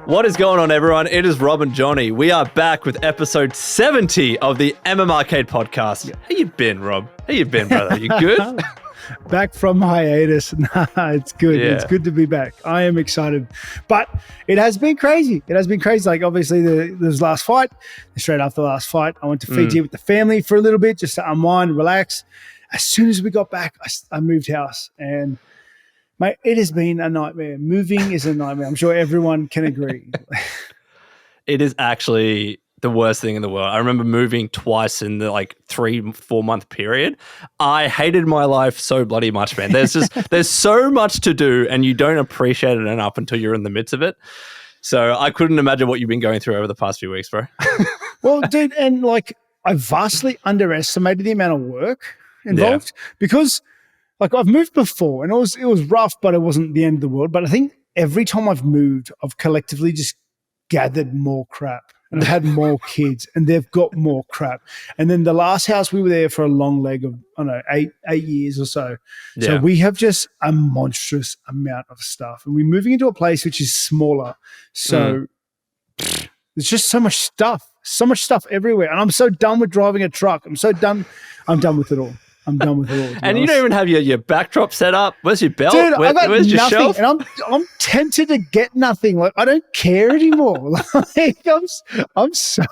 What is going on, everyone? It is Rob and Jonny. We are back with episode 70 of the MMArcade Podcast. How you been, Rob? How you been, brother? You good? Back from hiatus. Nah, it's good. Yeah. It's good to be back. I am excited. But it has been crazy. Like, obviously, there's last fight. Straight after the last fight, I went to Fiji with the family for a little bit just to unwind, relax. As soon as we got back, I moved house. And, mate, it has been a nightmare. Moving is a nightmare. I'm sure everyone can agree. It is actually the worst thing in the world. I remember moving twice in the 3-4 month period. I hated my life so bloody much, man. There's so much to do and you don't appreciate it enough until you're in the midst of it. So I couldn't imagine what you've been going through over the past few weeks, bro. Well, dude, and I vastly underestimated the amount of work involved because I've moved before and it was rough, but it wasn't the end of the world. But I think every time I've moved, I've collectively just gathered more crap. And I've had more kids, and they've got more crap. And then the last house, we were there for a long leg of, I don't know, eight years or so. Yeah. So we have just a monstrous amount of stuff. And we're moving into a place which is smaller. So there's just so much stuff everywhere. And I'm so done with driving a truck. I'm done with it all. And you don't even have your backdrop set up. Where's your belt? Dude, I got where's nothing, your shelf? And I'm tempted to get nothing. I don't care anymore. I'm so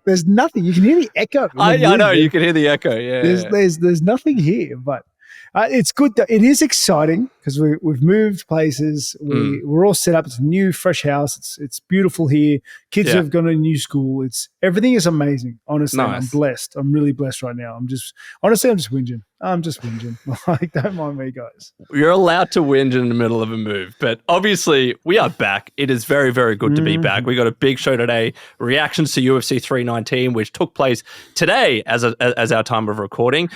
there's nothing. You can hear the echo. I know you can hear the echo. Yeah, there's nothing here, but it's good. It is exciting because we've moved places. We're all set up. It's a new, fresh house. It's beautiful here. Kids have gone to a new school. Everything is amazing. Honestly, nice. I'm blessed. I'm really blessed right now. I'm just whinging. Don't mind me, guys. You're allowed to whinge in the middle of a move, but obviously we are back. It is very, very good to be back. We got a big show today. Reactions to UFC 319, which took place today as our time of recording.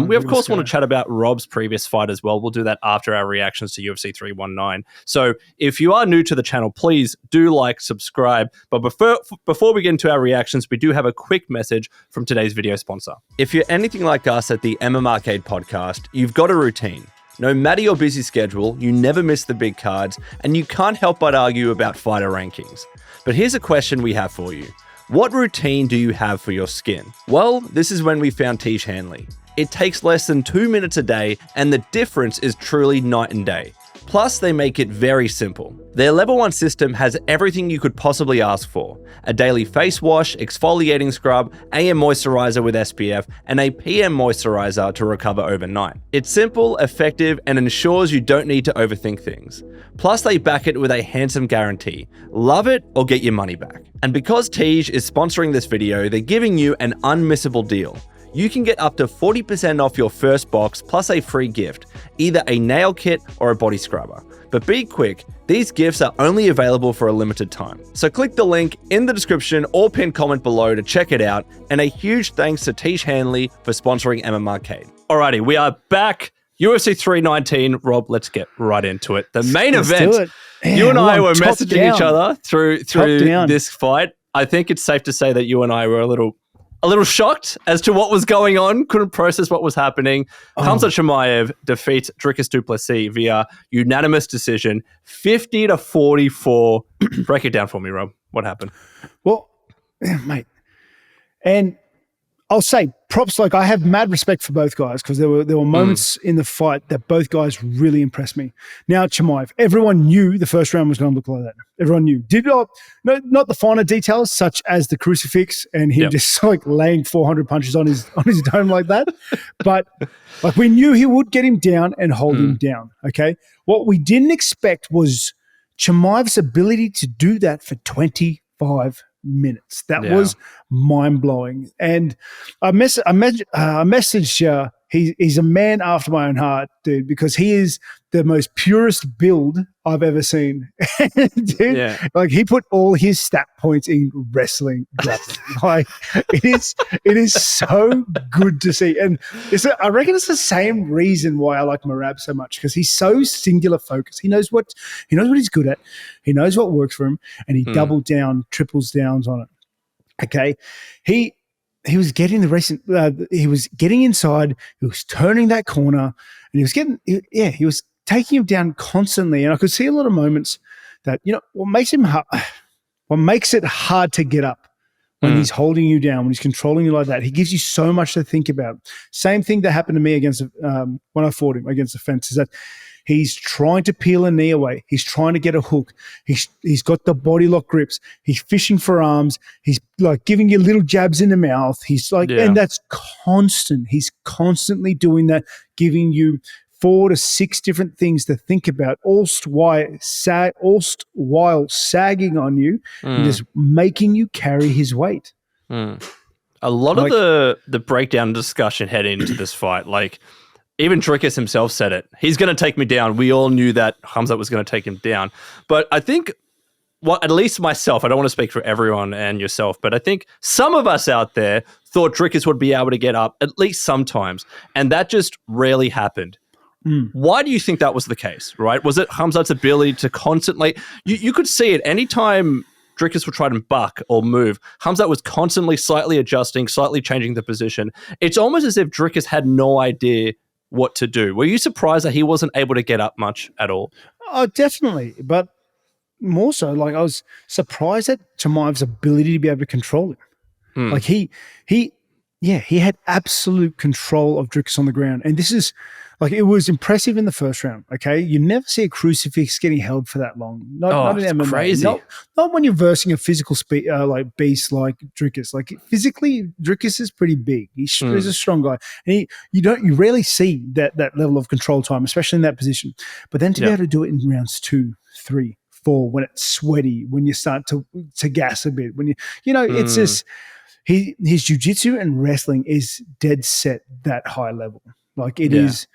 We of course want to chat about Rob's previous fight as well. We'll do that after our reactions to UFC 319. So if you are new to the channel, please do subscribe. But before we get into our reactions, we do have a quick message from today's video sponsor. If you're anything like us at the MMArcade Podcast, you've got a routine. No matter your busy schedule, you never miss the big cards, and you can't help but argue about fighter rankings. But here's a question we have for you. What routine do you have for your skin? Well, this is when we found Tiege Hanley. It takes less than 2 minutes a day, and the difference is truly night and day. Plus, they make it very simple. Their Level 1 system has everything you could possibly ask for. A daily face wash, exfoliating scrub, AM moisturizer with SPF, and a PM moisturizer to recover overnight. It's simple, effective, and ensures you don't need to overthink things. Plus, they back it with a handsome guarantee. Love it or get your money back. And because Tiege is sponsoring this video, they're giving you an unmissable deal. You can get up to 40% off your first box plus a free gift, either a nail kit or a body scrubber. But be quick, these gifts are only available for a limited time. So click the link in the description or pinned comment below to check it out. And a huge thanks to Tiege Hanley for sponsoring MMArcade. Alrighty, we are back. UFC 319. Rob, let's get right into it. The main event. You and I were messaging each other through this fight. I think it's safe to say that you and I were a little shocked as to what was going on, couldn't process what was happening. Khamzat Chimaev defeats Dricus Du Plessis via unanimous decision, 50-44. Break it down for me, Rob. What happened? Well, mate, and I'll say props. I have mad respect for both guys because there were moments in the fight that both guys really impressed me. Now, Chimaev, everyone knew the first round was going to look like that. Everyone knew. Not the finer details such as the crucifix and him just laying 400 punches on his dome like that, but we knew he would get him down and hold him down. Okay, what we didn't expect was Chimaev's ability to do that for 25 minutes. That was mind-blowing. And I messaged he's a man after my own heart, dude, because he is the most purest build I've ever seen. Dude, he put all his stat points in wrestling. It is so good to see. And I reckon it's the same reason why I like Merab so much, because he's so singular focused. He knows what he's good at. He knows what works for him, and he triples downs on it. Okay. He was getting he was getting inside, he was turning that corner, and he was taking him down constantly. And I could see a lot of moments that, what makes him what makes it hard to get up when he's holding you down, when he's controlling you like that. He gives you so much to think about. Same thing that happened to me against when I fought him against the fence is that he's trying to peel a knee away. He's trying to get a hook. He's got the body lock grips. He's fishing for arms. He's like giving you little jabs in the mouth. He's like, and that's constant. He's constantly doing that, giving you 4 to 6 different things to think about, all while sagging on you and just making you carry his weight. A lot of the breakdown discussion heading into this fight, like even Dricus himself said it. He's going to take me down. We all knew that Khamzat was going to take him down. But I think, at least myself, I don't want to speak for everyone and yourself, but I think some of us out there thought Dricus would be able to get up at least sometimes, and that just rarely happened. Why do you think that was the case, right? Was it Khamzat's ability to constantly... You could see it anytime Dricus would try to buck or move, Khamzat was constantly slightly adjusting, slightly changing the position. It's almost as if Dricus had no idea what to do. Were you surprised that he wasn't able to get up much at all? Oh, definitely. But more so, like I was surprised at Chimaev's ability to be able to control him. Like he had absolute control of Dricus on the ground. And this is... Like, it was impressive in the first round, okay? You never see a crucifix getting held for that long. Not in MMA. Crazy. Not when you're versing a physical beast like Dricus. Like, physically, Dricus is pretty big. He's a strong guy. And you rarely see that level of control time, especially in that position. But then to be able to do it in rounds 2, 3, 4, when it's sweaty, when you start to gas a bit, when it's just his jiu-jitsu and wrestling is dead set that high level. Like it is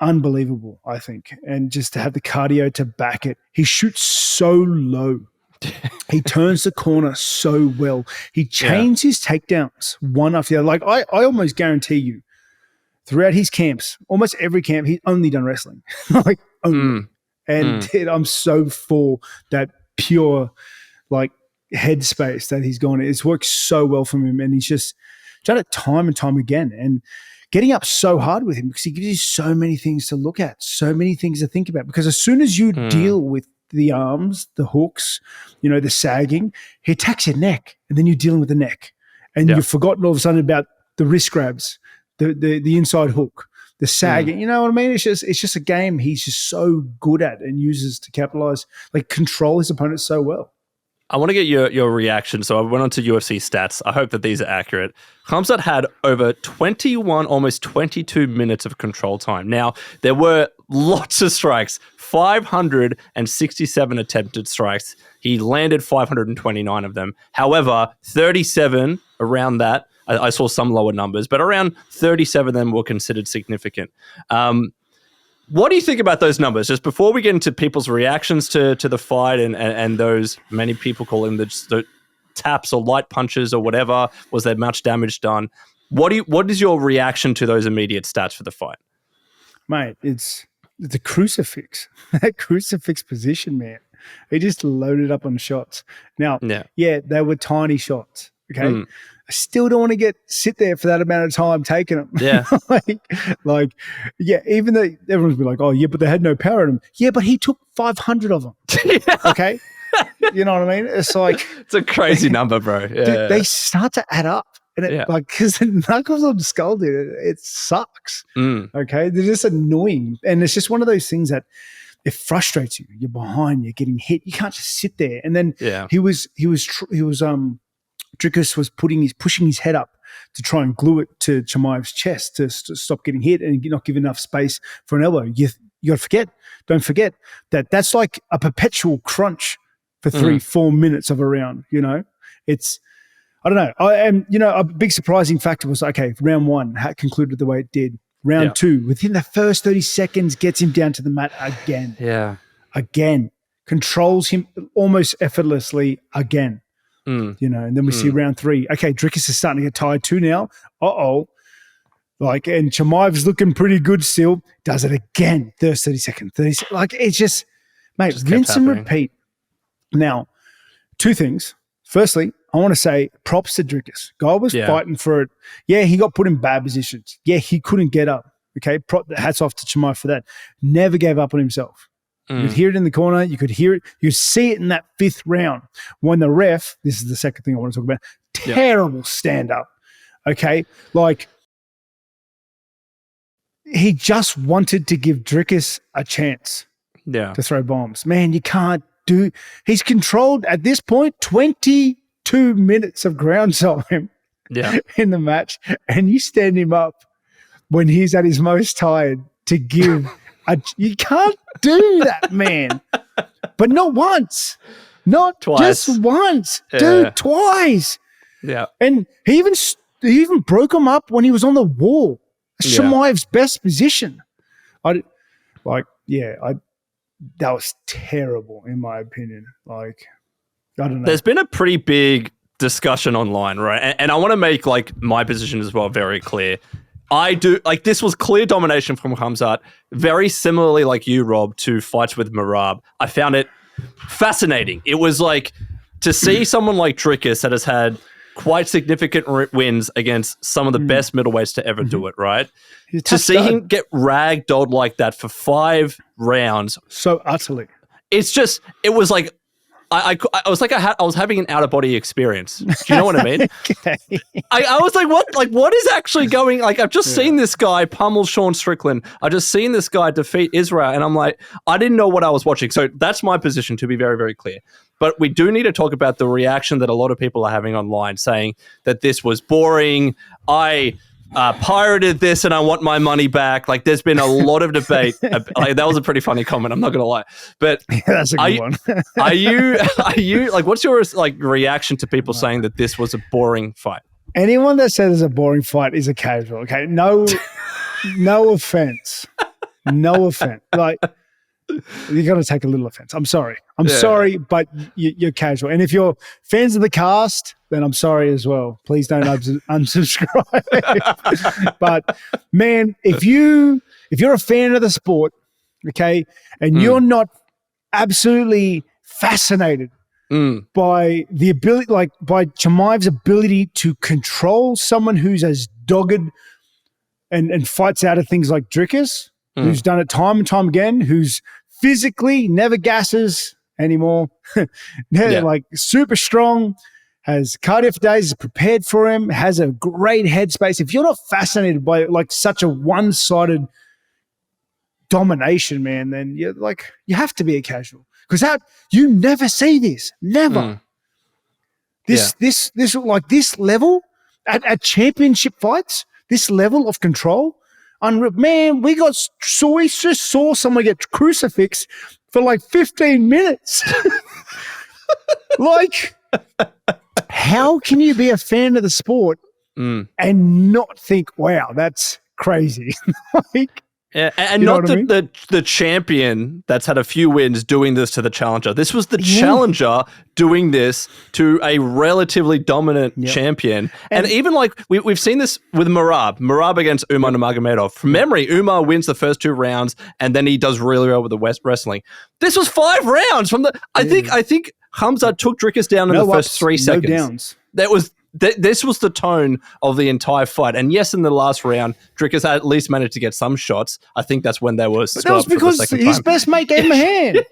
unbelievable, I think. And just to have the cardio to back it. He shoots so low. He turns the corner so well. He chains his takedowns one after the other. Like I almost guarantee you, throughout his camps, almost every camp, he's only done wrestling. Like only. And I'm so for that pure like headspace that he's gone. It's worked so well for him, and he's just done it time and time again, and getting up so hard with him because he gives you so many things to look at, so many things to think about. Because as soon as you deal with the arms, the hooks, the sagging, he attacks your neck, and then you're dealing with the neck, and you've forgotten all of a sudden about the wrist grabs, the inside hook, the sagging. You know what I mean? It's just a game he's just so good at and uses to capitalize, like control his opponents so well. I want to get your reaction. So I went on to UFC stats. I hope that these are accurate. Khamzat had over 21, almost 22 minutes of control time. Now, there were lots of strikes, 567 attempted strikes. He landed 529 of them. However, 37 around that, I saw some lower numbers, but around 37 of them were considered significant. What do you think about those numbers? Just before we get into people's reactions to the fight and those many people calling the taps or light punches or whatever, was there much damage done? What is your reaction to those immediate stats for the fight? Mate, it's a crucifix. That crucifix position, man. He just loaded up on shots. Now, they were tiny shots, okay? I still don't want to sit there for that amount of time taking them. Yeah. Even though everyone's be like, oh, yeah, but they had no power in them. Yeah, but he took 500 of them. Okay? You know what I mean? It's like... It's a crazy number, bro. Yeah. Dude, they start to add up. And because the knuckles on the skull, dude, it sucks. Okay? They're just annoying. And it's just one of those things that it frustrates you. You're behind, you're getting hit. You can't just sit there. And then Dricus was pushing his head up to try and glue it to Chimaev's chest to stop getting hit and not give enough space for an elbow. You got to don't forget that that's like a perpetual crunch for 3-4 minutes of a round. It's, I don't know. A big surprising factor was, okay, round 1 concluded the way it did. Round 2, within the first 30 seconds, gets him down to the mat again. Yeah. Again. Controls him almost effortlessly again. And then we see round 3. Okay, Dricus is starting to get tired too now. And Chimaev's looking pretty good still. Does it again. 30 seconds. It's just, mate, just rinse and repeat. Now, 2 things. Firstly, I want to say props to Dricus. Guy was fighting for it. Yeah, he got put in bad positions. Yeah, he couldn't get up. Okay, hats off to Chimaev for that. Never gave up on himself. You could hear it in the corner. You could hear it. You see it in that 5th round when the ref, this is the second thing I want to talk about, terrible stand-up, okay? Like, he just wanted to give Dricus a chance to throw bombs. Man, you can't do – he's controlled, at this point, 22 minutes of ground time in the match, and you stand him up when he's at his most tired to give – you can't do that, man. But not once. Not twice. Just once. Dude, twice. Yeah. And he even broke him up when he was on the wall. Chimaev's best position. That was terrible in my opinion. Like, I don't know. There's been a pretty big discussion online, right? And I want to make like my position as well very clear. I do, like, this was clear domination from Khamzat, very similarly like you, Rob, to fights with Merab. I found it fascinating. It was like to see someone like Dricus that has had quite significant wins against some of the best middleweights to ever do it, right? To see him get ragdolled like that for 5 rounds. So utterly. It's just, it was like, I was like I was having an out of body experience. Do you know what I mean? Okay. I was like, what? Like, what is actually going? Like, I've just seen this guy pummel Sean Strickland. I just seen this guy defeat Israel, and I'm like, I didn't know what I was watching. So that's my position, to be very, very clear. But we do need to talk about the reaction that a lot of people are having online, saying that this was boring. I pirated this and I want my money back. Like, there's been a lot of debate. Like, that was a pretty funny comment, I'm not gonna lie. But that's a good one. are you like, what's your like reaction to people saying that this was a boring fight? Anyone that says it's a boring fight is a casual. Okay, no offense. Like, you got to take a little offense. I'm sorry. I'm sorry, but you're casual. And if you're fans of the cast, then I'm sorry as well. Please don't unsubscribe. But man, if you're a fan of the sport, okay, and you're not absolutely fascinated by the ability, like by Chimaev's ability to control someone who's as dogged and fights out of things like Dricus, who's done it time and time again, who's physically never gasses anymore, like super strong, has cardio for days, is prepared for him, has a great headspace. If you're not fascinated by like such a one-sided domination, man, then you're like, you have to be a casual, because you never see this, never. This like this level at championship fights, this level of control. Man, we just saw someone get crucifixed for like 15 minutes. Like, how can you be a fan of the sport and not think, wow, that's crazy? Like, and not the champion that's had a few wins doing this to the challenger. This was the challenger doing this to a relatively dominant champion. And even like we've seen this with Merab against Umar Nurmagomedov. From memory, Umar wins the first 2 rounds and then he does really well with the wrestling. This was 5 rounds from the. I think Khamzat took Dricus down in the first 3 seconds. No downs. This was the tone of the entire fight. And yes, in the last round, Dricus at least managed to get some shots. I think that's when they were stopped. That was because his best mate gave him a hand.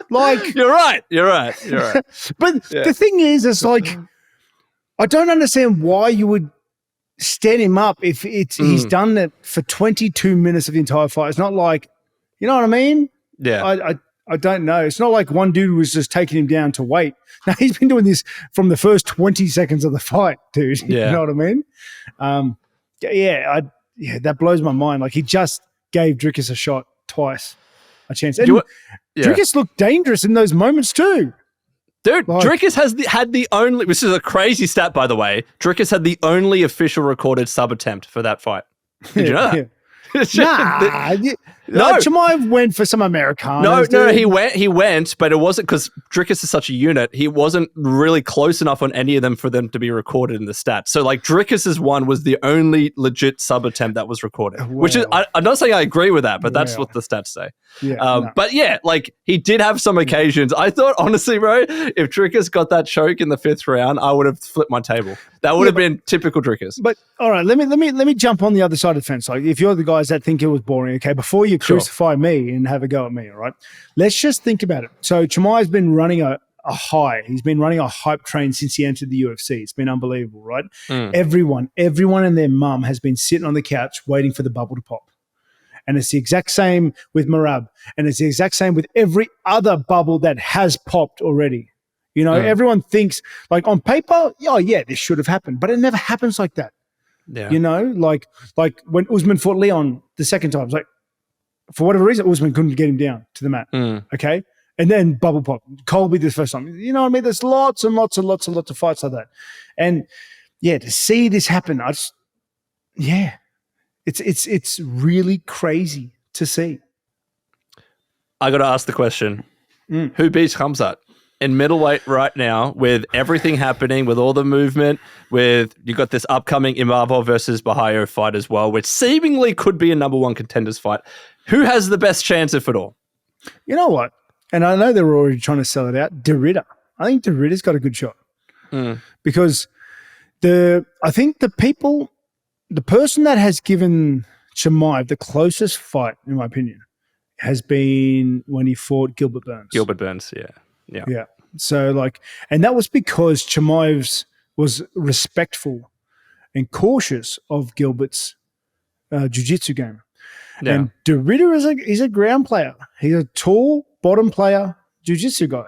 Like, You're right. But the thing is, it's like, I don't understand why you would stand him up if he's done it for 22 minutes of the entire fight. It's not like, you know what I mean? Yeah. I don't know. It's not like one dude was just taking him down to wait. No, he's been doing this from the first 20 seconds of the fight, dude. You know what I mean? That blows my mind. Like, he just gave Dricus a shot twice, a chance. And Dricus looked dangerous in those moments too. Dude, like, Dricus had the only, this is a crazy stat, by the way, Dricus had the only official recorded sub attempt for that fight. Did you know that? No, Chimaev went for some Americanos. No, he went, but it wasn't because Dricus is such a unit. He wasn't really close enough on any of them for them to be recorded in the stats. So, like, Dricus's one was the only legit sub attempt that was recorded, which is, I'm not saying I agree with that, but that's what the stats say. But yeah, like, he did have some occasions. I thought, honestly, bro, if Dricus got that choke in the 5th round, I would have flipped my table. That would have been typical Dricus. But all right, let me jump on the other side of the fence. Like, if you're the guys that think it was boring, okay, before you you crucify me and have a go at me, all right? Let's just think about it. So Chimaev's been running a high. He's been running a hype train since he entered the UFC. It's been unbelievable, right? Everyone and their mum has been sitting on the couch waiting for the bubble to pop. And it's the exact same with Merab. And it's the exact same with every other bubble that has popped already. You know, everyone thinks, like, on paper, oh, yeah, this should have happened. But it never happens like that. Yeah. You know, like when Usman fought Leon the second time, it's like, for whatever reason, Usman couldn't get him down to the mat. Okay? And then bubble pop. Colby the first time. You know what I mean? There's lots and lots and lots and lots of fights like that. And, yeah, to see this happen, It's really crazy to see. I got to ask the question: who beats Khamzat in middleweight right now? With everything happening, with all the movement, with you got this upcoming Imavov versus Bahayo fight as well, which seemingly could be a number one contenders fight. Who has the best chance of it all? You know what? And I know they were already trying to sell it out. De Ridder. I think De Ridder's got a good shot because I think the person that has given Chimaev the closest fight, in my opinion, has been when he fought Gilbert Burns. Yeah. So, and that was because Chimaev was respectful and cautious of Gilbert's jiu-jitsu game. Yeah. And De Ridder is a ground player. He's a tall bottom player jiu-jitsu guy.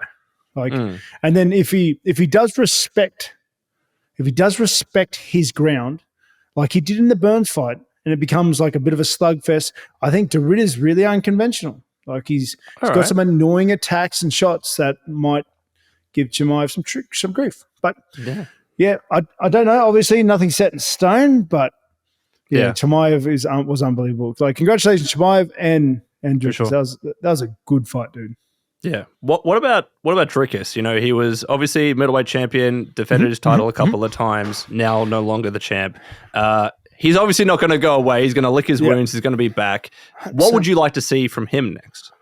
And then if he does respect his ground, like he did in the Burns fight, and it becomes like a bit of a slugfest, I think De Ridder's really unconventional. Like he's got some annoying attacks and shots that might give Chimaev some grief. But I don't know. Obviously, nothing's set in stone. But Chimaev was unbelievable. Like congratulations, Chimaev and Dricus. Sure. That was a good fight, dude. Yeah. What about Dricus? You know, he was obviously middleweight champion, defended his title a couple of times. Now no longer the champ. He's obviously not going to go away. He's going to lick his wounds. He's going to be back. What would you like to see from him next?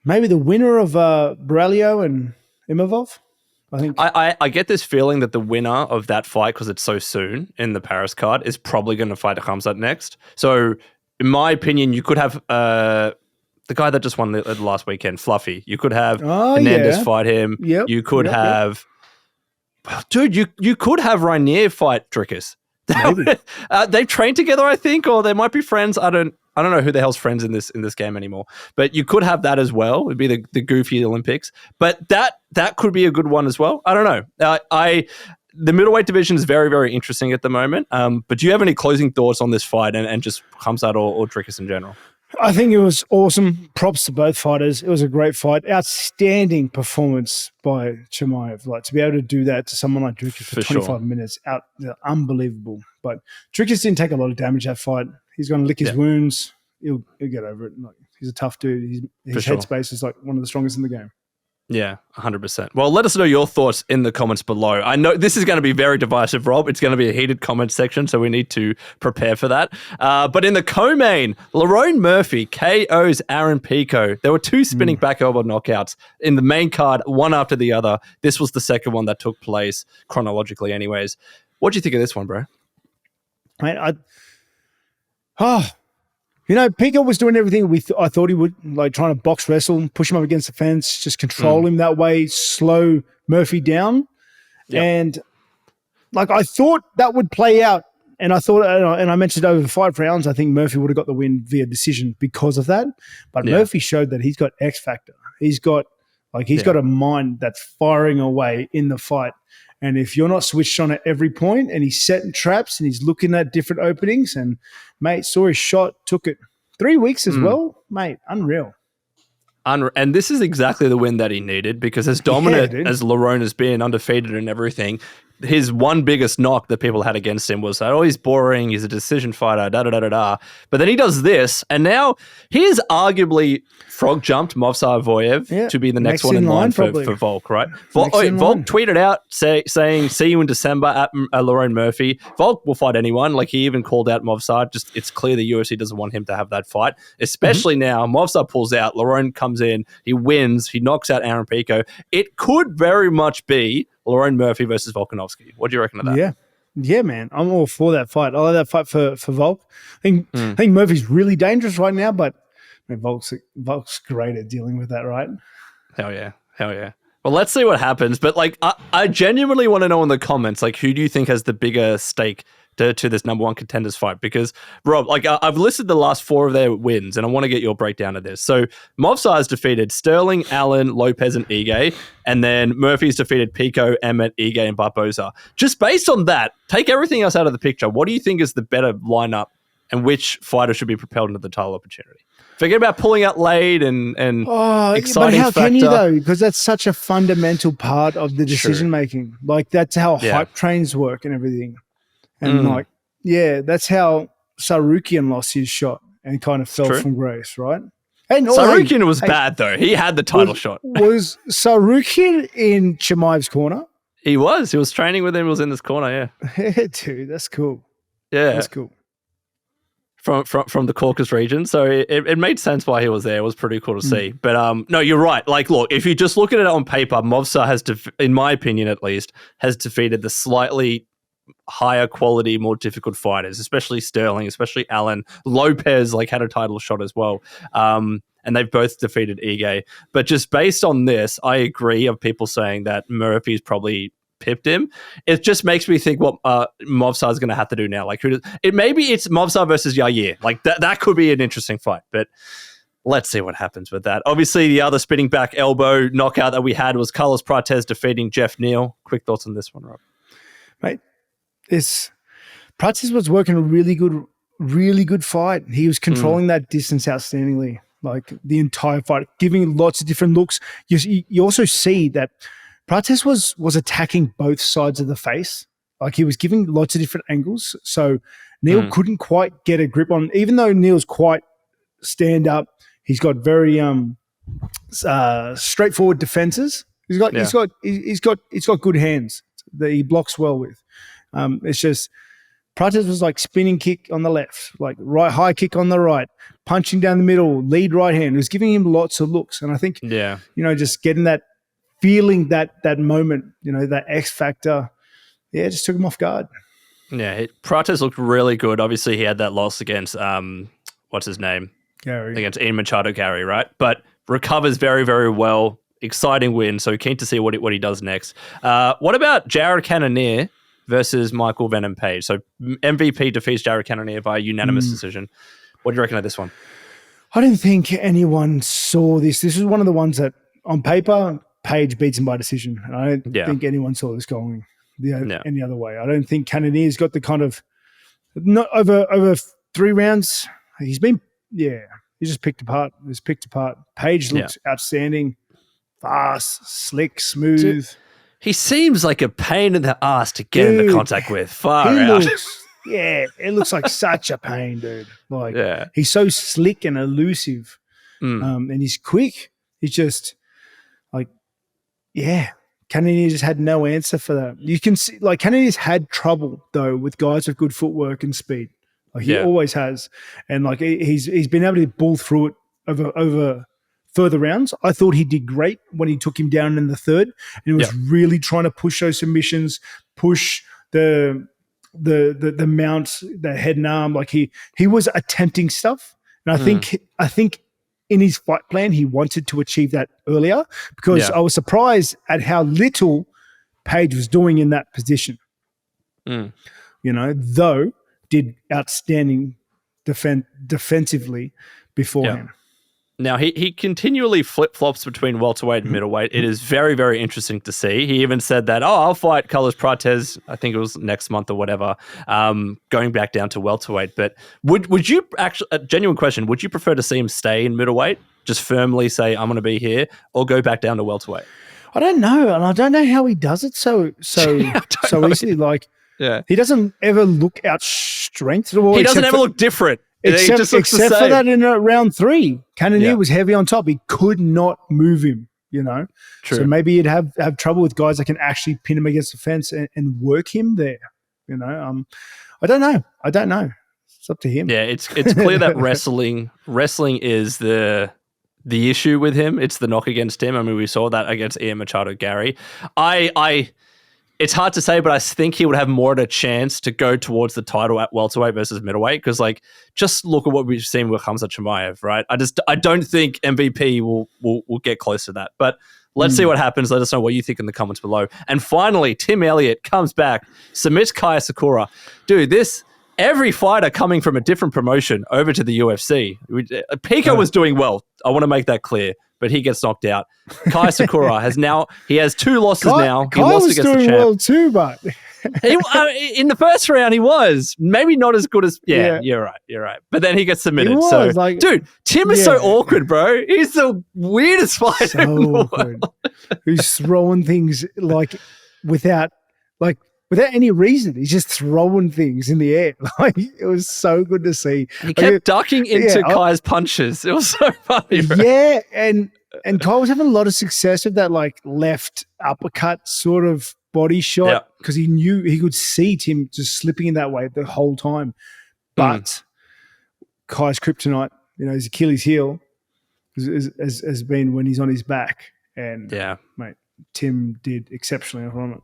Maybe the winner of Borrelio and Imavov. I think I get this feeling that the winner of that fight, because it's so soon in the Paris card, is probably going to fight Khamzat next. So, in my opinion, you could have the guy that just won the last weekend, Fluffy. You could have Hernandez fight him. Yep. You could have... Dude, you could have Reinier fight Dricus. They've trained together, I think, or they might be friends. I don't know who the hell's friends in this game anymore. But you could have that as well. It'd be the goofy Olympics. But that could be a good one as well. I don't know. The middleweight division is very, very interesting at the moment. But do you have any closing thoughts on this fight and just Khamzat or Dricus in general? I think it was awesome. Props to both fighters. It was a great fight. Outstanding performance by Chimaev. Like to be able to do that to someone like Dricus for 25 minutes, unbelievable. But Dricus didn't take a lot of damage that fight. He's going to lick his wounds. He'll get over it. Like, he's a tough dude. His headspace is like one of the strongest in the game. Yeah, 100%. Well, let us know your thoughts in the comments below. I know this is going to be very divisive, Rob. It's going to be a heated comment section, so we need to prepare for that. But in the co-main, Lerone Murphy KOs Aaron Pico. There were two spinning back elbow knockouts in the main card, one after the other. This was the second one that took place chronologically anyways. What do you think of this one, bro? Mate, Pico was doing everything I thought he would, like trying to box wrestle, push him up against the fence, just control him that way, slow Murphy down. Yep. And I thought that would play out. And I thought, and I mentioned over 5 rounds, I think Murphy would have got the win via decision because of that. But Murphy showed that he's got X factor. He's got a mind that's firing away in the fight. And if you're not switched on at every point, and he's setting traps and he's looking at different openings, and mate, saw his shot, took it 3 weeks as well, mate, unreal. And this is exactly the win that he needed, because as dominant as Lerone has been, undefeated and everything, his one biggest knock that people had against him was that, he's boring, he's a decision fighter, da-da-da-da-da. But then he does this, and now he is arguably frog jumped Movsar Voyev to be the next one in line for Volk, right? Volk tweeted out saying, see you in December at Lerone Murphy. Volk will fight anyone. Like, he even called out Movsar. Just, it's clear the UFC doesn't want him to have that fight, especially now. Movsar pulls out, Lerone comes in, he wins, he knocks out Aaron Pico. It could very much be Lerone Murphy versus Volkanovski. What do you reckon of that? Yeah. Yeah, man, I'm all for that fight. I like that fight for Volk. I think Murphy's really dangerous right now, but I mean, Volk's great at dealing with that, right? Hell yeah. Well, let's see what happens. But like, I genuinely want to know in the comments, like, who do you think has the bigger stake to this number one contenders fight? Because Rob, like, I've listed the last 4 of their wins, and I want to get your breakdown of this. So Movsar has defeated Sterling, Allen, Lopez, and Ige, and then Murphy's defeated Pico, Emmett, Ige, and Barboza. Just based on that, take everything else out of the picture. What do you think is the better lineup, and which fighter should be propelled into the title opportunity? Forget about pulling out late and exciting but how factor. can you though? Because that's such a fundamental part of the decision making. Like that's how hype trains work and everything. And that's how Sarukian lost his shot and kind of fell from grace, right? And Sarukian was bad though. He had the title shot. Was Sarukian in Chimaev's corner? He was. He was training with him. He was in this corner. Yeah, dude, that's cool. Yeah, that's cool. From the Caucasus region, so it made sense why he was there. It was pretty cool to see. But no, you're right. Like, look, if you just look at it on paper, Movsar has, in my opinion at least, has defeated the slightly higher quality, more difficult fighters, especially Sterling, especially Allen. Lopez like had a title shot as well. And they've both defeated Ige. But just based on this, I agree of people saying that Murphy's probably pipped him. It just makes me think what Movsar is going to have to do now. Like, maybe it's Movsar versus Yair. Like that could be an interesting fight, but let's see what happens with that. Obviously, the other spinning back elbow knockout that we had was Carlos Prates defeating Geoff Neal. Quick thoughts on this one, Rob? Mate, Prates was working a really good fight. He was controlling that distance outstandingly, like the entire fight, giving lots of different looks. You also see that Prates was attacking both sides of the face. Like he was giving lots of different angles. So Neal couldn't quite get a grip on, even though Neal's quite stand up, he's got very straightforward defenses. He's got good hands that he blocks well with. It's just Prates was like spinning kick on the left, like right high kick on the right, punching down the middle, lead right hand. It was giving him lots of looks. And I think just getting that, feeling that moment, that X factor, just took him off guard. Yeah, Prates looked really good. Obviously, he had that loss against what's his name, Gary, against Ian Machado Gary, right? But recovers very, very well. Exciting win. So keen to see what he does next. What about Jared Cannonier versus Michael Venom Page? So MVP defeats Jared Cannonier by unanimous decision. What do you reckon of this one? I didn't think anyone saw this. This is one of the ones that on paper, Page beats him by decision. And I don't think anyone saw this going any other way. I don't think Cannonier's got the kind of not over 3 rounds. He's just picked apart. Page looks outstanding, fast, slick, smooth. Dude, he seems like a pain in the ass to get into contact with. Far out. It looks like such a pain, dude. Like he's so slick and elusive, and he's quick. He's just like, Cannonier just had no answer for that. You can see, like, Cannonier's had trouble though with guys with good footwork and speed. Like he always has, and like he's been able to bull through it over further rounds. I thought he did great when he took him down in the third, and he was really trying to push those submissions, push the mount, the head and arm. Like he was attempting stuff, and I think in his fight plan he wanted to achieve that earlier, because I was surprised at how little Page was doing in that position. Though did outstanding defensively beforehand. Now, he continually flip-flops between welterweight and middleweight. It is very, very interesting to see. He even said that, I'll fight Carlos Prates, I think it was next month or whatever, going back down to welterweight. But would you actually, a genuine question, would you prefer to see him stay in middleweight, just firmly say, I'm going to be here, or go back down to welterweight? I don't know. And I don't know how he does it so easily. Like, he doesn't ever look out strength. He doesn't ever look different. Except for that in round 3, Cannonier was heavy on top. He could not move him, True. So maybe you'd have trouble with guys that can actually pin him against the fence and work him there, I don't know. It's up to him. Yeah, it's clear that wrestling is the issue with him. It's the knock against him. I mean, we saw that against Ian Machado Gary. it's hard to say, but I think he would have more of a chance to go towards the title at welterweight versus middleweight. Because like, just look at what we've seen with Khamzat Chimaev, right? I don't think MVP will get close to that. But let's see what happens. Let us know what you think in the comments below. And finally, Tim Elliott comes back, submits Kai Asakura. Dude, every fighter coming from a different promotion over to the UFC. Pico was doing well. I want to make that clear. But he gets knocked out. Kai Asakura has 2 losses now. He lost was against the doing champ. well too, but In the first round, he was maybe not as good as. Yeah, you're right. But then he gets submitted. Dude, Tim is so awkward, bro. He's the weirdest fighter in the world. Who's throwing things without any reason. He's just throwing things in the air. Like, it was so good to see. He kept ducking into Kai's punches. It was so funny, bro. Yeah, and Kai was having a lot of success with that left uppercut sort of body shot because he knew he could see Tim just slipping in that way the whole time. But Kai's kryptonite, his Achilles heel has been when he's on his back. And mate, Tim did exceptionally on it.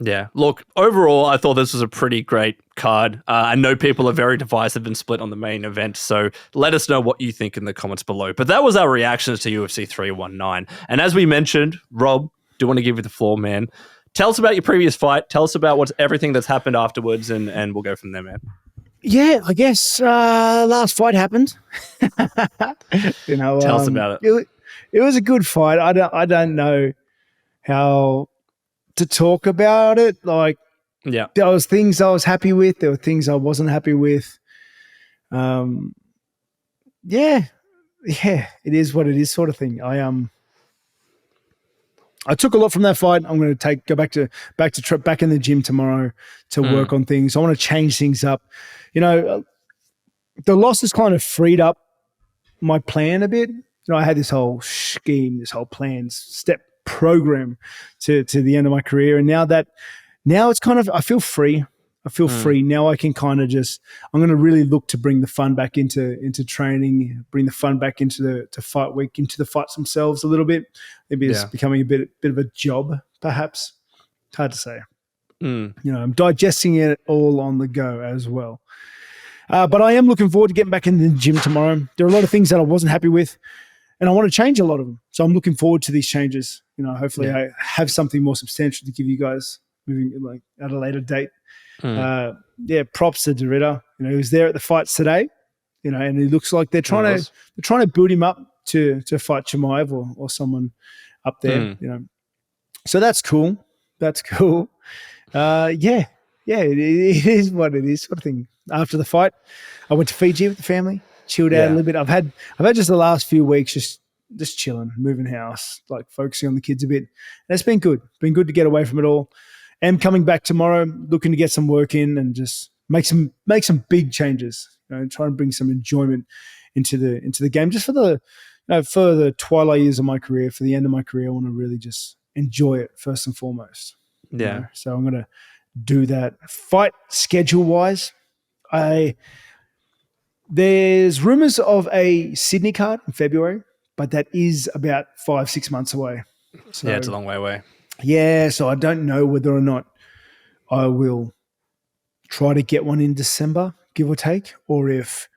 Yeah. Look, overall, I thought this was a pretty great card. I know people are very divisive and split on the main event, so let us know what you think in the comments below. But that was our reactions to UFC 319. And as we mentioned, Rob, do want to give you the floor, man. Tell us about your previous fight. Tell us about everything that's happened afterwards, and we'll go from there, man. Yeah, I guess last fight happened. Tell us about it. It was a good fight. I don't know how to talk about it. There was things I was happy with. There were things I wasn't happy with. It is what it is, sort of thing. I took a lot from that fight. I'm going to go back in the gym tomorrow to work on things. I want to change things up. The loss has kind of freed up my plan a bit. I had this whole scheme, this whole plan, step program to the end of my career, and now it's kind of, I feel free. Now I can kind of I'm going to really look to bring the fun back into training, bring the fun back into the fight week, into the fights themselves a little bit. Maybe it's becoming a bit of a job, perhaps. It's hard to say. I'm digesting it all on the go as well. But I am looking forward to getting back in the gym tomorrow. There are a lot of things that I wasn't happy with, and I want to change a lot of them. So I'm looking forward to these changes. Hopefully I have something more substantial to give you guys moving at a later date. Props to De Ridder. He was there at the fights today, and it looks like they're trying to build him up to fight Chimaev or someone up there, So that's cool. It is what it is, sort of thing. After the fight, I went to Fiji with the family, chilled out a little bit. I've had just the last few weeks just chilling, moving house, focusing on the kids a bit. And it's been good. Been good to get away from it all. Am coming back tomorrow, looking to get some work in and just make some big changes. Try and bring some enjoyment into the game, just for the twilight years of my career, for the end of my career. I want to really just enjoy it first and foremost. Yeah. So I'm going to do that. Fight schedule wise, there's rumors of a Sydney card in February, but that is about 5-6 months away. So, it's a long way away. Yeah, so I don't know whether or not I will try to get one in December, give or take, or if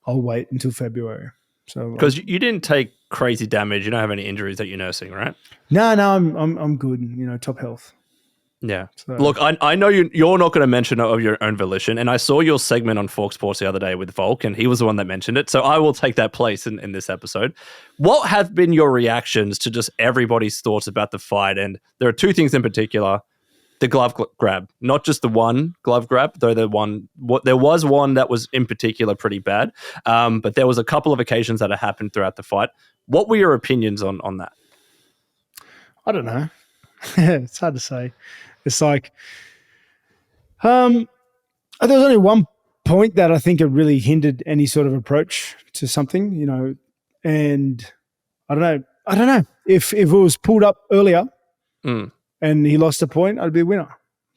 I'll wait until February. So because you didn't take crazy damage, you don't have any injuries that you're nursing, right? No, I'm good. Top health. Yeah. So. Look, I know you're not going to mention it of your own volition, and I saw your segment on Fox Sports the other day with Volk, and he was the one that mentioned it, so I will take that place in this episode. What have been your reactions to just everybody's thoughts about the fight? And there are 2 things in particular. The glove grab, not just the one glove grab, though there was one that was in particular pretty bad, but there was a couple of occasions that had happened throughout the fight. What were your opinions on that? I don't know. It's hard to say. It's like, there was only one point that I think it really hindered any sort of approach to something, and I don't know if it was pulled up earlier and he lost a point, I'd be a winner,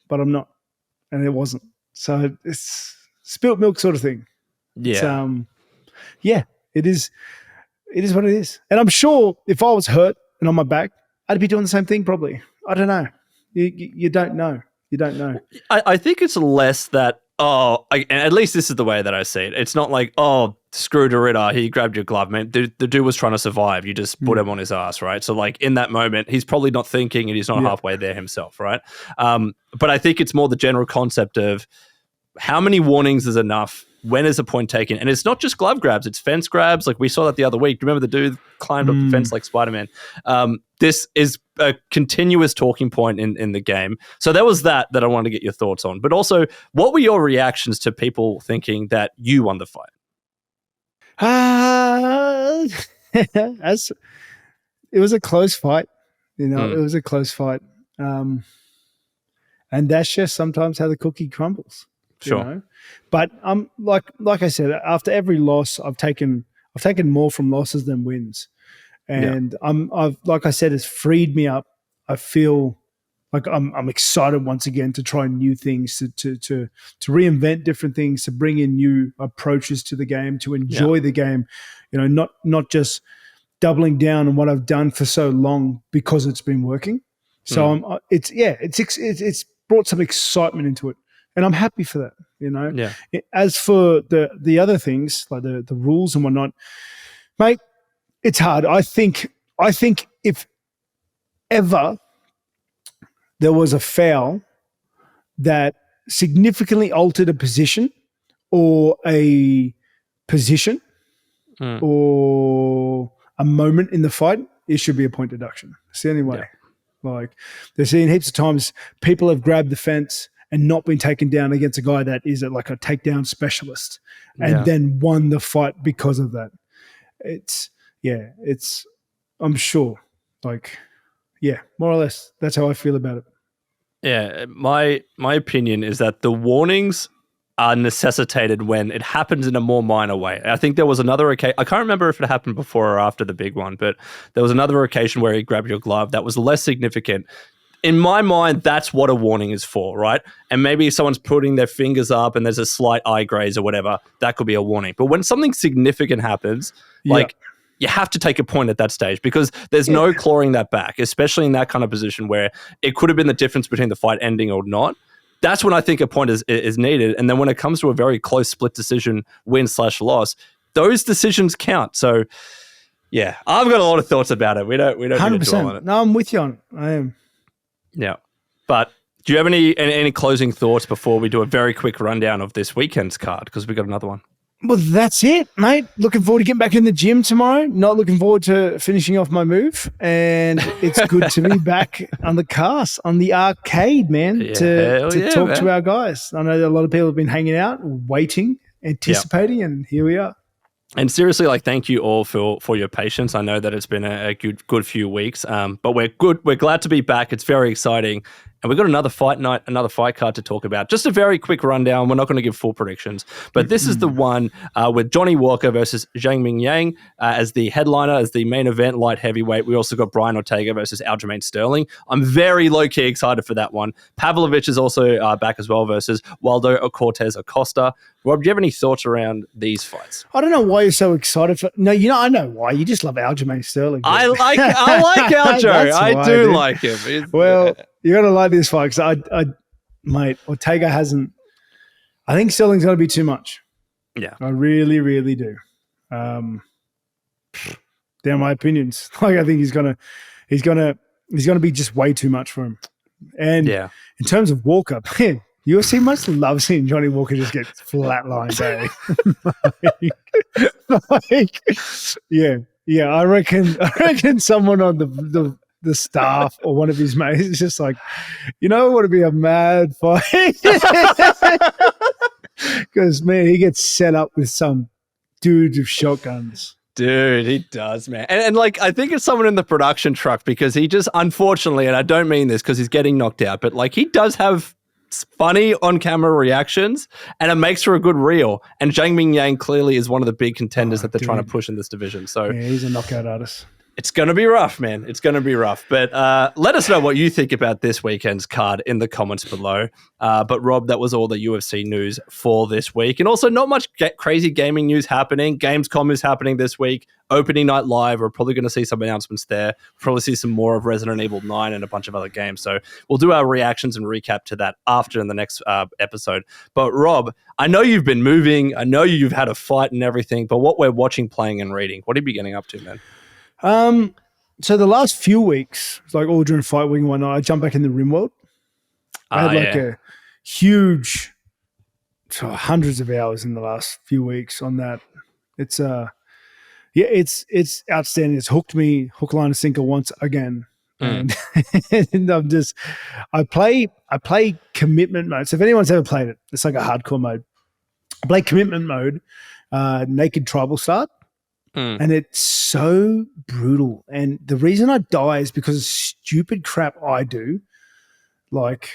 but I'm not, and it wasn't. So it's spilt milk sort of thing. Yeah. It is what it is. And I'm sure if I was hurt and on my back, I'd be doing the same thing probably. I don't know. You don't know. You don't know. I think it's less that, and at least this is the way that I see it. It's not like, screw De Ridder, he grabbed your glove, man. The dude was trying to survive. You just put him on his ass, right? So like in that moment, he's probably not thinking and he's not halfway there himself, right? But I think it's more the general concept of how many warnings is enough? When is a point taken? And it's not just glove grabs, it's fence grabs. Like we saw that the other week. Remember the dude climbed up the fence like Spider-Man? This is a continuous talking point in the game. So there was that I wanted to get your thoughts on. But also, what were your reactions to people thinking that you won the fight? As it was a close fight. You know, it was a close fight. And that's just sometimes how the cookie crumbles. Sure. You know? But like I said, after every loss, I've taken more from losses than wins. And I've like I said, it's freed me up. I feel like I'm excited once again to try new things, to reinvent different things, to bring in new approaches to the game, to enjoy the game. You know, not just doubling down on what I've done for so long because it's been working. So it's brought some excitement into it, and I'm happy for that. You know. Yeah. As for the other things like the rules and whatnot, mate, it's hard. I think if ever there was a foul that significantly altered a position or a position or a moment in the fight, it should be a point deduction. It's the only way. Yeah. Like they're seeing heaps of times people have grabbed the fence and not been taken down against a guy that is like a takedown specialist and then won the fight because of that. I'm sure, more or less, that's how I feel about it. Yeah, my opinion is that the warnings are necessitated when it happens in a more minor way. I think there was another occasion, I can't remember if it happened before or after the big one, but there was another occasion where he grabbed your glove that was less significant. In my mind, that's what a warning is for, right? And maybe if someone's putting their fingers up and there's a slight eye graze or whatever, that could be a warning. But when something significant happens, you have to take a point at that stage because there's no clawing that back, especially in that kind of position where it could have been the difference between the fight ending or not. That's when I think a point is needed. And then when it comes to a very close split decision, win/loss, those decisions count. So, yeah, I've got a lot of thoughts about it. We don't 100%. On it. No, I'm with you on it. I am. Yeah. But do you have any closing thoughts before we do a very quick rundown of this weekend's card? Because we got another one. Well, that's it, mate. Looking forward to getting back in the gym tomorrow. Not looking forward to finishing off my move. And it's good to be back on the cast, on the arcade, man, to talk to our guys. I know that a lot of people have been hanging out, waiting, anticipating, and here we are. And seriously, thank you all for your patience. I know that it's been a good few weeks, but we're good. We're glad to be back. It's very exciting. And we've got another fight night, another fight card to talk about. Just a very quick rundown. We're not going to give full predictions, but this is the one with Jonny Walker versus Zhang Mingyang as the headliner, as the main event, light heavyweight. We also got Brian Ortega versus Aljamain Sterling. I'm very low-key excited for that one. Pavlovich is also back as well versus Waldo Cortez Acosta. Rob, do you have any thoughts around these fights? I don't know why you're so excited for. No, I know why. You just love Aljamain Sterling. I like Aljo. I do like him. Well, you got to like this fight because mate, Ortega hasn't. I think Sterling's going to be too much. Yeah, I really, really do. They're my opinions. I think he's gonna be just way too much for him. And in terms of Walker, man, UFC must love seeing Jonny Walker just get flatlined. I reckon someone on the staff or one of his mates is just like, it would be a mad fight. Because, man, he gets set up with some dudes with shotguns. Dude, he does, man. And I think it's someone in the production truck because he just, unfortunately, and I don't mean this because he's getting knocked out, but he does have funny on-camera reactions and it makes for a good reel. And Zhang Mingyang clearly is one of the big contenders that they're trying to push in this division. So yeah, he's a knockout artist. It's going to be rough, man. It's going to be rough. But let us know what you think about this weekend's card in the comments below. But Rob, that was all the UFC news for this week. And also not much crazy gaming news happening. Gamescom is happening this week. Opening Night Live, we're probably going to see some announcements there. Probably see some more of Resident Evil 9 and a bunch of other games. So we'll do our reactions and recap to that after in the next episode. But Rob, I know you've been moving. I know you've had a fight and everything. But what we're watching, playing, and reading, what have you been getting up to, man? So the last few weeks, it's like all during fight week and whatnot, I jumped back in the RimWorld. I had a huge, hundreds of hours in the last few weeks on that. It's it's outstanding. It's hooked me hook, line, and sinker once again. And I play commitment mode. So if anyone's ever played it, it's like a hardcore mode. I play commitment mode, naked tribal start. And it's so brutal. And the reason I die is because of stupid crap I do. Like,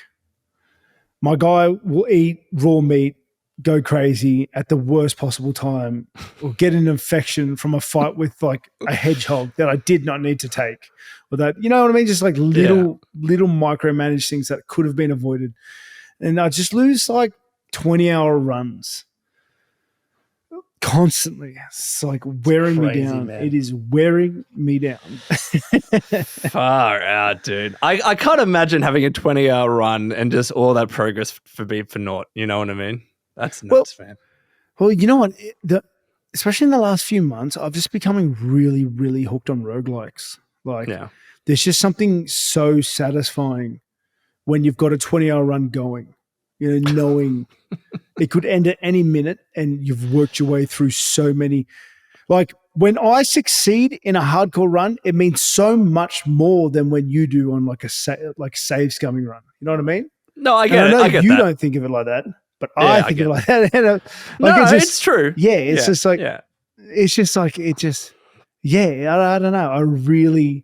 my guy will eat raw meat, go crazy at the worst possible time, or get an infection from a fight with like a hedgehog that I did not need to take. Or that, you know what I mean? Just like little micromanaged things that could have been avoided. And I just lose like 20-hour runs. Constantly. It's like wearing me down. Man. It is wearing me down. Far out, dude. I can't imagine having a 20-hour run and just all that progress for naught. You know what I mean? That's nuts, man. Well, you know what? Especially in the last few months, I've just becoming really, really hooked on roguelikes. Like, there's just something so satisfying when you've got a 20-hour run going. You know, knowing it could end at any minute and you've worked your way through so many. Like, when I succeed in a hardcore run, it means so much more than when you do on like a save scumming run. You know what I mean? No, I get it. I get you don't think of it like that, but I think of it like that. It's true. Yeah, it's just like, it's just like, I don't know. I really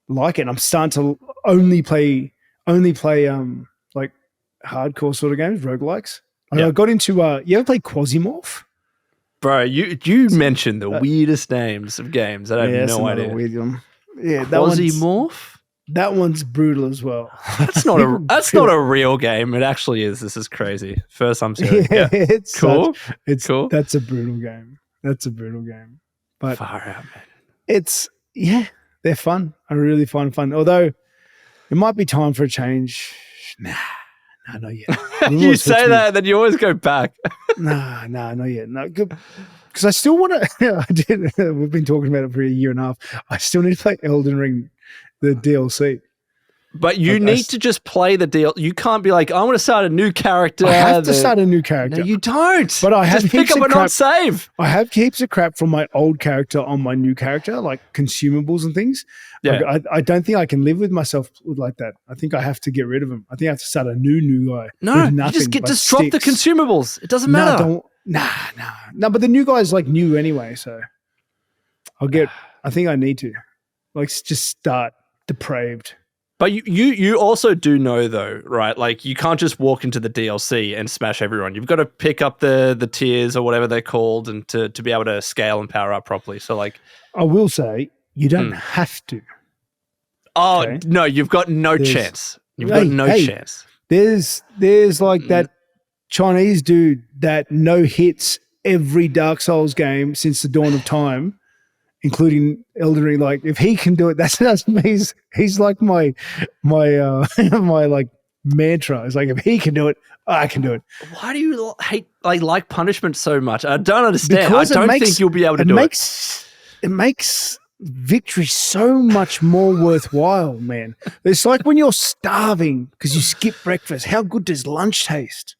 like it. I'm starting to only play like hardcore sort of games, roguelikes. I got into you ever play Quasimorph? Bro, you mentioned the weirdest names of games. I have no idea. Weird one. Yeah, Quasimorph? That one's brutal as well. That's not a real game. It actually is. This is crazy. First I'm serious. Yeah. It's cool. It's cool. That's a brutal game. But far out, man. It's they're fun. I really find fun. Although it might be time for a change. Nah, not yet. You say that, and then you always go back. Nah, not yet. No, because I still want to. We've been talking about it for a year and a half. I still need to play Elden Ring, the DLC. But you need to just play the deal. You can't be like, I want to start a new character. I have to start a new character. No, you don't. But I have just pick up and not save. I have heaps of crap from my old character on my new character, like consumables and things. Yeah. Like, I don't think I can live with myself like that. I think I have to get rid of them. I think I have to start a new guy. No, you just drop the consumables. It doesn't matter. No, but the new guy is like new anyway, so I think I need to. Like, just start depraved. But you also do know though, right? Like, you can't just walk into the DLC and smash everyone. You've got to pick up the tiers or whatever they're called, and to be able to scale and power up properly. So, like, I will say you don't have to. Oh, okay? No, you've got no chance. You've got no chance. There's like that Chinese dude that no hits every Dark Souls game since the dawn of time, including Elden Ring. Like, if he can do it, that's he's like my my like mantra. It's like, if he can do it, I can do it. Why do you hate like punishment so much? I don't understand. Because I don't think you'll be able to do it. It makes victory so much more worthwhile, man. It's like when you're starving because you skip breakfast. How good does lunch taste?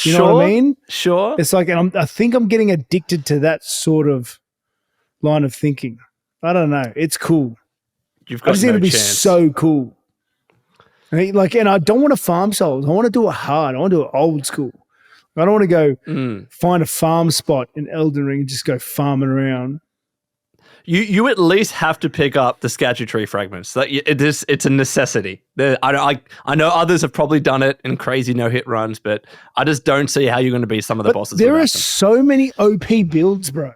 You know what I mean? Sure. It's like, and I think I'm getting addicted to that sort of line of thinking. I don't know. It's cool. You've got I just think it'd be so cool. And I don't want to farm souls. I want to do it hard. I want to do it old school. I don't want to go find a farm spot in Elden Ring and just go farming around. You at least have to pick up the statutory fragments. It's a necessity. I know others have probably done it in crazy no-hit runs, but I just don't see how you're going to beat some of the bosses. There are so many OP builds, bro.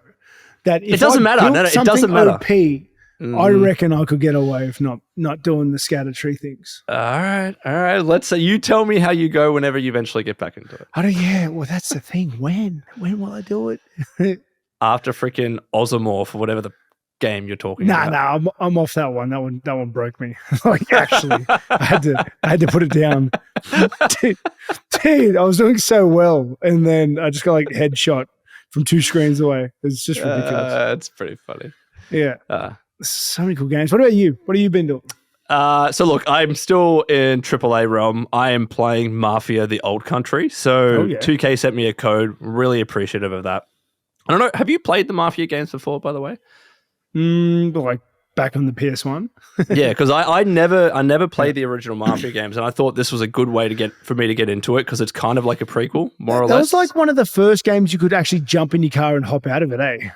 That if it doesn't matter. No, it doesn't matter. OP, I reckon I could get away with not doing the scatter tree things. All right. Let's say you tell me how you go whenever you eventually get back into it. Well, that's the thing. When will I do it? After freaking Ozomorph or whatever the game you're talking about. Nah, I'm off that one. That one broke me. Like, actually, I had to put it down. Dude, I was doing so well, and then I just got like headshot from 2 screens away. It's just ridiculous. It's pretty funny. Yeah. So many cool games. What about you? What have you been doing? So look, I'm still in AAA realm. I am playing Mafia The Old Country. So 2K sent me a code. Really appreciative of that. I don't know. Have you played the Mafia games before, by the way? Like back on the PS1. Yeah, because I never played the original Mafia games, and I thought this was a good way for me to get into it because it's kind of like a prequel, more or less. That was like one of the first games you could actually jump in your car and hop out of it, eh?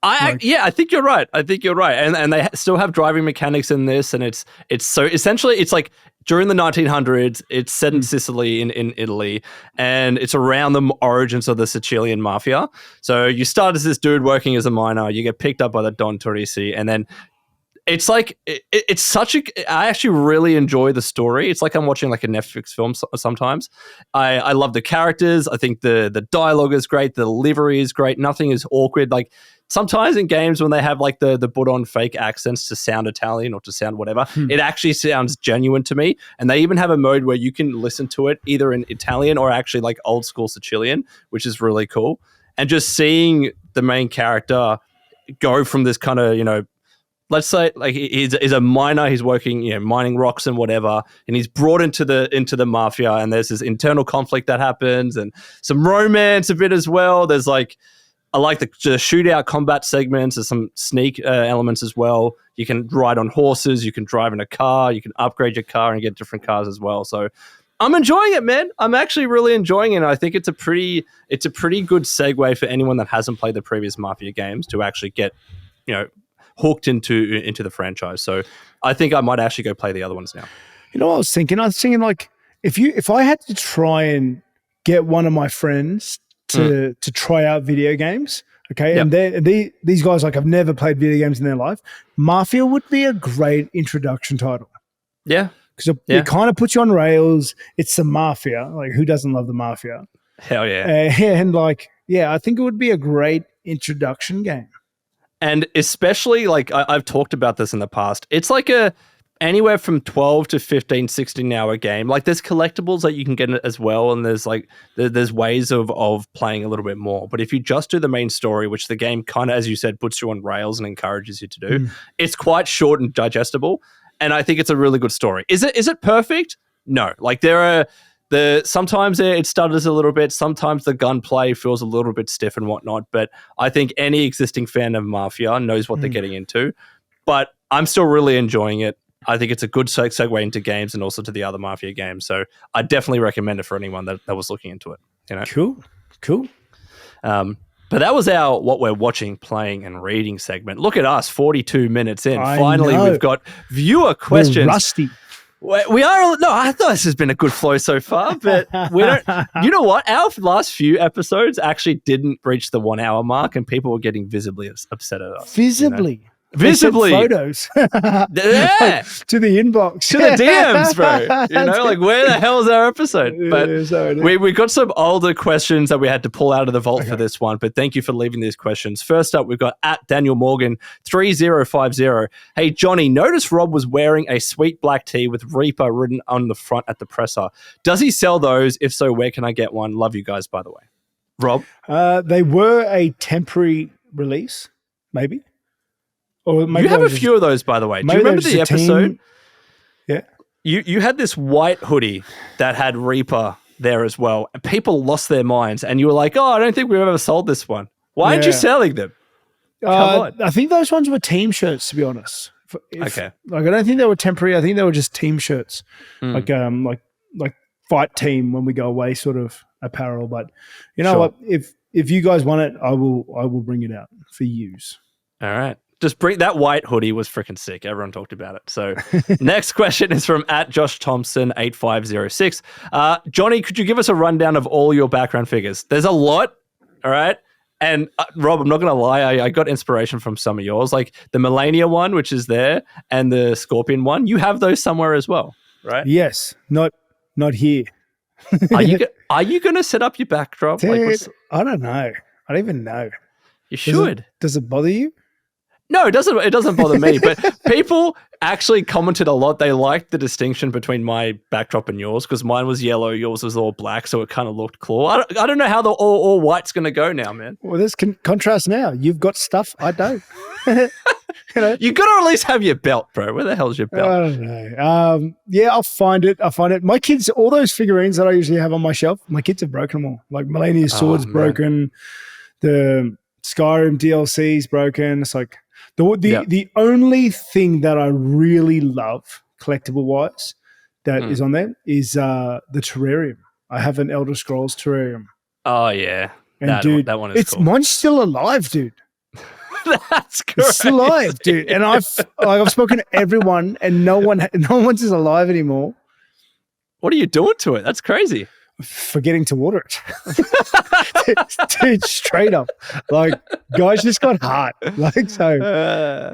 I think you're right. And they still have driving mechanics in this, and it's so essentially it's like during the 1900s. It's set in Sicily in Italy, and it's around the origins of the Sicilian mafia. So you start as this dude working as a miner, you get picked up by the Don Torrisi, and then it's like it's such a. I actually really enjoy the story. It's like I'm watching like a Netflix film sometimes. I love the characters. I think the dialogue is great. The delivery is great. Nothing is awkward. Like sometimes in games when they have like the put on fake accents to sound Italian or to sound whatever, it actually sounds genuine to me. And they even have a mode where you can listen to it either in Italian or actually like old school Sicilian, which is really cool. And just seeing the main character go from this kind of, let's say like he's a miner, he's working, mining rocks and whatever, and he's brought into the mafia, and there's this internal conflict that happens and some romance a bit as well. There's like, I like the shootout combat segments. There's some sneak elements as well. You can ride on horses, you can drive in a car, you can upgrade your car and get different cars as well. So I'm enjoying it, man. I'm actually really enjoying it. And I think it's a pretty good segue for anyone that hasn't played the previous Mafia games to actually get, hooked into the franchise. So I think I might actually go play the other ones now. You know what I was thinking? I was thinking like if I had to try and get one of my friends to try out video games, okay, and these guys like have never played video games in their life, Mafia would be a great introduction title. Yeah. Because it kind of puts you on rails. It's the Mafia. Like, who doesn't love the Mafia? Hell yeah. And like, I think it would be a great introduction game. And especially, like, I've talked about this in the past, it's like anywhere from 12 to 15, 16 hour game. Like, there's collectibles that you can get as well, and there's like there's ways of playing a little bit more. But if you just do the main story, which the game kind of, as you said, puts you on rails and encourages you to do, it's quite short and digestible. And I think it's a really good story. Is it perfect? No. Like, sometimes it stutters a little bit. Sometimes the gunplay feels a little bit stiff and whatnot. But I think any existing fan of Mafia knows what they're getting into. But I'm still really enjoying it. I think it's a good segue into games and also to the other Mafia games. So I definitely recommend it for anyone that was looking into it. Cool. But that was our what we're watching, playing, and reading segment. Look at us, 42 minutes in. Finally, we've got viewer questions. We're rusty. We are. No, I thought this has been a good flow so far, but we don't. You know what? Our last few episodes actually didn't reach the 1 hour mark, and people were getting visibly upset at us. Visibly. Photos yeah, to the inbox, to the DMs, bro. Like, where the hell is our episode? But we got some older questions that we had to pull out of the vault for this one. But thank you for leaving these questions. First up, we've got at Daniel Morgan 3050. Hey Johnny, notice Rob was wearing a sweet black tee with Reaper written on the front at the presser. Does he sell those? If so, where can I get one? Love you guys, by the way. Rob, they were a temporary release, maybe. Or maybe you have a few of those, by the way. Do you remember the episode? Yeah. You had this white hoodie that had Reaper there as well, and people lost their minds, and you were like, I don't think we've ever sold this one. Why aren't you selling them? Come on. I think those ones were team shirts, to be honest. Okay. Like, I don't think they were temporary. I think they were just team shirts. Like fight team when we go away sort of apparel. But you know what? If you guys want it, I will bring it out for use. All right. Just bring that white hoodie was freaking sick. Everyone talked about it. So next question is from at Josh Thompson 8506. Johnny, could you give us a rundown of all your background figures? There's a lot. All right. And Rob, I'm not going to lie, I got inspiration from some of yours, like the Melania one, which is there, and the Scorpion one. You have those somewhere as well, right? Yes, not here. Are you going to set up your backdrop? Dude, I don't know. I don't even know. You should. Does it bother you? No, it doesn't. It doesn't bother me. But people actually commented a lot. They liked the distinction between my backdrop and yours because mine was yellow, yours was all black, so it kind of looked cool. I don't know how the all white's going to go now, man. Well, there's contrast now. You've got stuff I don't. You got to at least have your belt, bro. Where the hell's your belt? I don't know. Yeah, I'll find it. My kids, all those figurines that I usually have on my shelf, my kids have broken them all. Like Melania's sword's broken, the Skyrim DLC's broken. It's like the only thing that I really love collectible wise that is on there is the terrarium. I have an Elder Scrolls terrarium. Oh yeah, and that one is cool. Mine's still alive, dude. That's great. It's still alive, dude. And I've spoken to everyone, and no one's as alive anymore. What are you doing to it? That's crazy. Forgetting to water it. Dude, straight up. Like, guys just got heart. Like, so,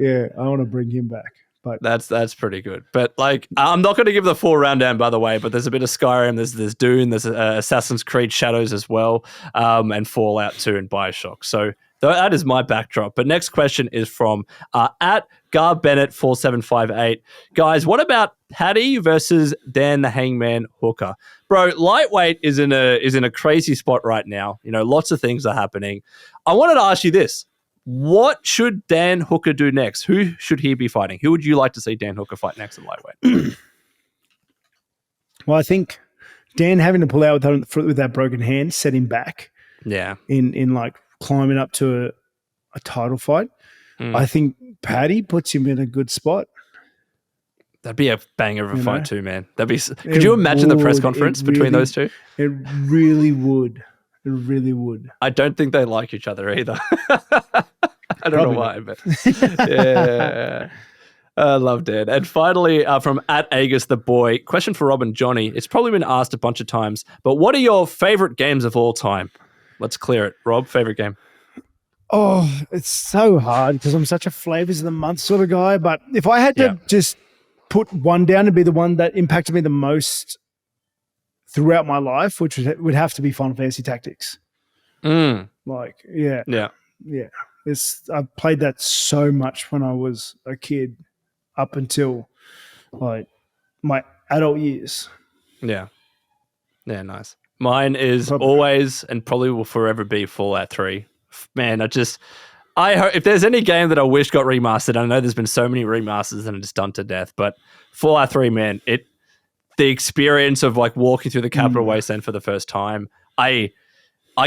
yeah, I want to bring him back. But that's pretty good. But, like, I'm not going to give the full rundown, by the way, but there's a bit of Skyrim, there's Dune, there's Assassin's Creed Shadows as well, and Fallout 2 and Bioshock. So that is my backdrop. But next question is from at Gar Bennett 4758. Guys, what about Paddy versus Dan the Hangman Hooker? Bro, lightweight is in a crazy spot right now. You know, lots of things are happening. I wanted to ask you this. What should Dan Hooker do next? Who should he be fighting? Who would you like to see Dan Hooker fight next in lightweight? Well, I think Dan having to pull out with that broken hand set him back. Yeah. In like climbing up to a title fight. I think Paddy puts him in a good spot. That'd be a banger of a fight too, man. Could you imagine the press conference between those two? It really would. It really would. I don't think they like each other either. I don't know why, but yeah. I love Dan. And finally, from at Agus the Boy, question for Rob and Jonny. It's probably been asked a bunch of times, but what are your favorite games of all time? Let's clear it. Rob, favorite game? Oh, it's so hard because I'm such a flavors of the month sort of guy. But if I had to just put one down to be the one that impacted me the most throughout my life, which would have to be Final Fantasy Tactics. Like, yeah. I've played that so much when I was a kid up until like my adult years. Yeah. Yeah, nice. Mine is always and probably will forever be Fallout 3. Man, I hope if there's any game that I wish got remastered, I know there's been so many remasters and it's done to death, but Fallout 3, man, the experience of like walking through the Capital Wasteland for the first time, I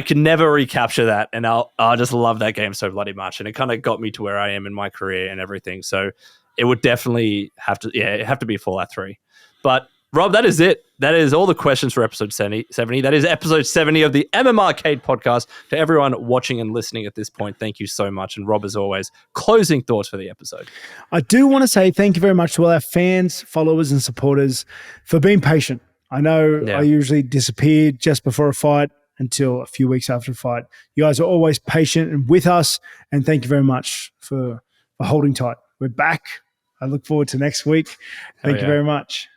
can never recapture that, and I just love that game so bloody much, and it kind of got me to where I am in my career and everything. So it would definitely have to be Fallout 3. But Rob, that is it. That is all the questions for episode 70. That is episode 70 of the MMArcade Podcast. To everyone watching and listening at this point, thank you so much. And Rob, as always, closing thoughts for the episode. I do want to say thank you very much to all our fans, followers, and supporters for being patient. I know I usually disappeared just before a fight until a few weeks after a fight. You guys are always patient and with us, and thank you very much for holding tight. We're back. I look forward to next week. Thank you very much.